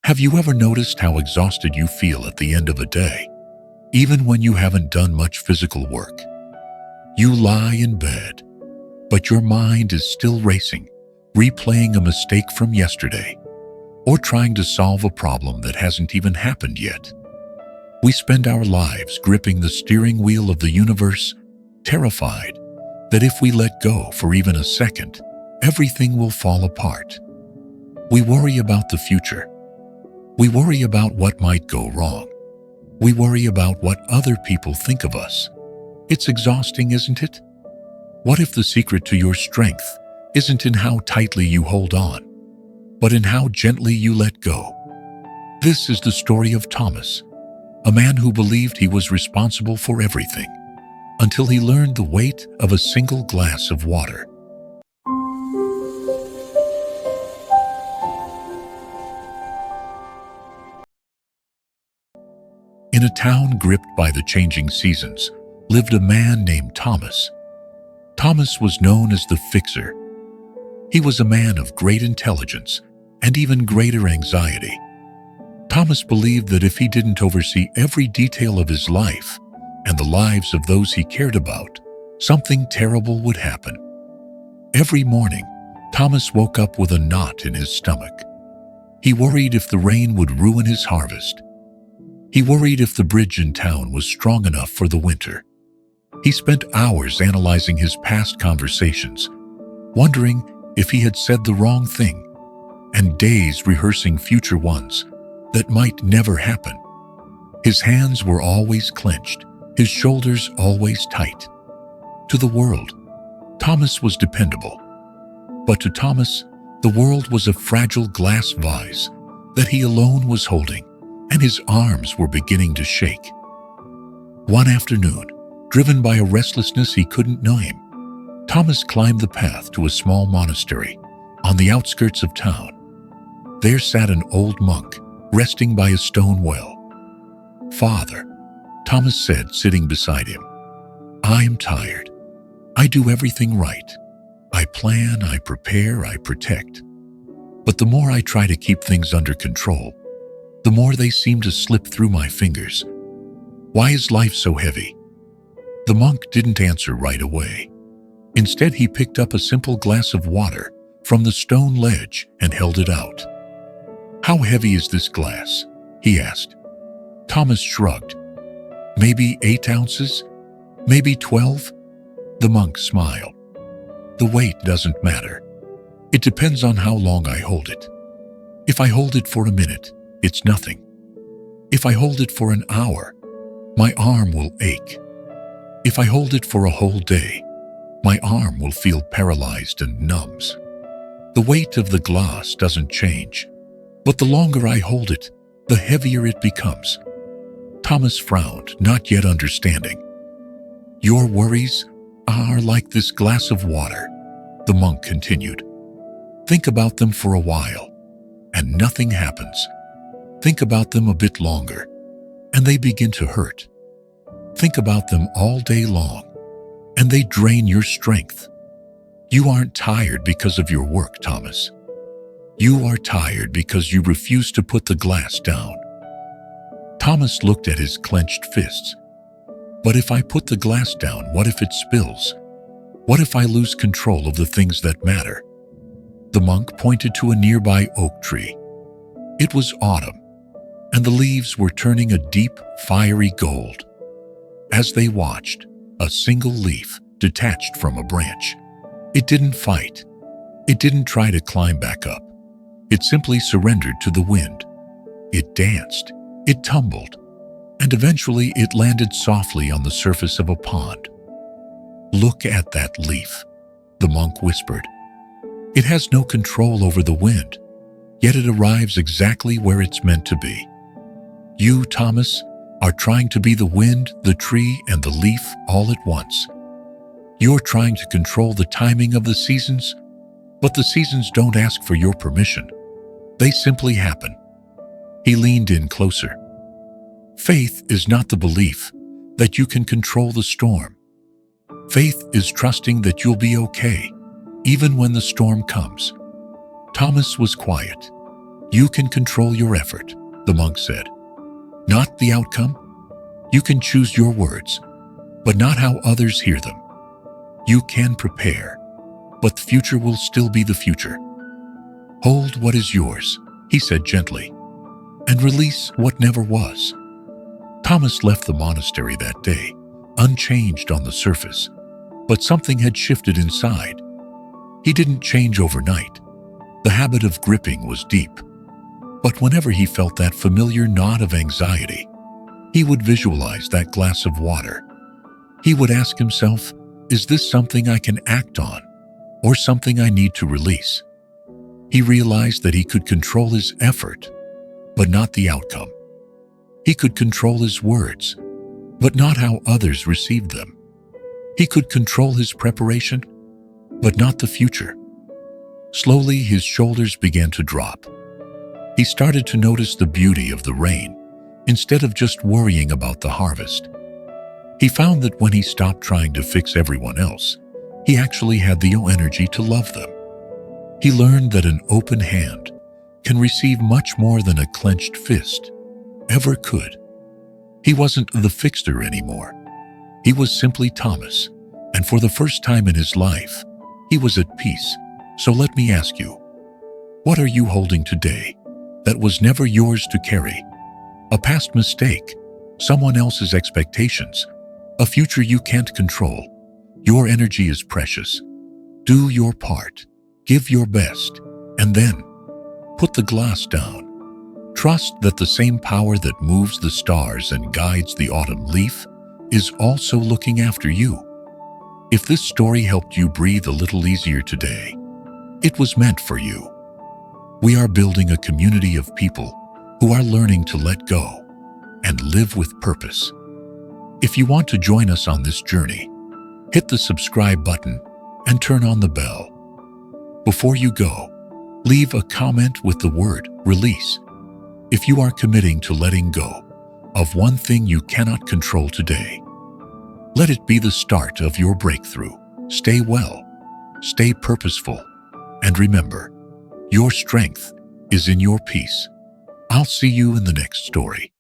Have you ever noticed how exhausted you feel at the end of a day, even when you haven't done much physical work? You lie in bed, but your mind is still racing, replaying a mistake from yesterday, or trying to solve a problem that hasn't even happened yet. We spend our lives gripping the steering wheel of the universe, terrified that if we let go for even a second, everything will fall apart. We worry about the future. We worry about what might go wrong. We worry about what other people think of us. It's exhausting, isn't it? What if the secret to your strength isn't in how tightly you hold on, but in how gently you let go? This is the story of Thomas, a man who believed he was responsible for everything, until he learned the weight of a single glass of water. In a town gripped by the changing seasons, lived a man named Thomas. Thomas was known as the Fixer. He was a man of great intelligence and even greater anxiety. Thomas believed that if he didn't oversee every detail of his life and the lives of those he cared about, something terrible would happen. Every morning, Thomas woke up with a knot in his stomach. He worried if the rain would ruin his harvest. He worried if the bridge in town was strong enough for the winter. He spent hours analyzing his past conversations, wondering if he had said the wrong thing, and days rehearsing future ones that might never happen. His hands were always clenched, his shoulders always tight. To the world, Thomas was dependable. But to Thomas, the world was a fragile glass vase that he alone was holding, and his arms were beginning to shake. One afternoon, driven by a restlessness he couldn't name, Thomas climbed the path to a small monastery on the outskirts of town. There sat an old monk, resting by a stone well. "Father," Thomas said, sitting beside him, "I am tired. I do everything right. I plan, I prepare, I protect. But the more I try to keep things under control, the more they seem to slip through my fingers. Why is life so heavy?" The monk didn't answer right away. Instead, he picked up a simple glass of water from the stone ledge and held it out. "How heavy is this glass?" he asked. Thomas shrugged. "Maybe 8 ounces? Maybe 12? The monk smiled. "The weight doesn't matter. It depends on how long I hold it. If I hold it for a minute, it's nothing. If I hold it for an hour, my arm will ache. If I hold it for a whole day, my arm will feel paralyzed and numbs. The weight of the glass doesn't change, but the longer I hold it, the heavier it becomes." Thomas frowned, not yet understanding. "Your worries are like this glass of water," the monk continued. "Think about them for a while, and nothing happens. Think about them a bit longer, and they begin to hurt. Think about them all day long, and they drain your strength. You aren't tired because of your work, Thomas. You are tired because you refuse to put the glass down." Thomas looked at his clenched fists. "But if I put the glass down, what if it spills? What if I lose control of the things that matter?" The monk pointed to a nearby oak tree. It was autumn, and the leaves were turning a deep, fiery gold. As they watched, a single leaf detached from a branch. It didn't fight. It didn't try to climb back up. It simply surrendered to the wind. It danced. It tumbled. And eventually it landed softly on the surface of a pond. "Look at that leaf," the monk whispered. "It has no control over the wind, yet it arrives exactly where it's meant to be. You, Thomas, are trying to be the wind, the tree, and the leaf all at once. You're trying to control the timing of the seasons, but the seasons don't ask for your permission. They simply happen." He leaned in closer. "Faith is not the belief that you can control the storm. Faith is trusting that you'll be okay, even when the storm comes." Thomas was quiet. You can control your effort, the monk said. Not the outcome. You can choose your words, but not how others hear them. You can prepare, but the future will still be the future. Hold what is yours, he said gently, and release what never was. Thomas left the monastery that day, unchanged on the surface, but something had shifted inside. He didn't change overnight. The habit of gripping was deep. But whenever he felt that familiar knot of anxiety, he would visualize that glass of water. He would ask himself, is this something I can act on, or something I need to release? He realized that he could control his effort, but not the outcome. He could control his words, but not how others received them. He could control his preparation, but not the future. Slowly, his shoulders began to drop. He started to notice the beauty of the rain, instead of just worrying about the harvest. He found that when he stopped trying to fix everyone else, he actually had the energy to love them. He learned that an open hand can receive much more than a clenched fist ever could. He wasn't the fixer anymore. He was simply Thomas, and for the first time in his life, he was at peace. So let me ask you, what are you holding today that was never yours to carry? A past mistake, someone else's expectations, a future you can't control. Your energy is precious. Do your part, give your best, and then put the glass down. Trust that the same power that moves the stars and guides the autumn leaf is also looking after you. If this story helped you breathe a little easier today, it was meant for you. We are building a community of people who are learning to let go and live with purpose. If you want to join us on this journey, hit the subscribe button and turn on the bell. Before you go, leave a comment with the word release. If you are committing to letting go of one thing you cannot control today, let it be the start of your breakthrough. Stay well, stay purposeful, and remember, your strength is in your peace. I'll see you in the next story.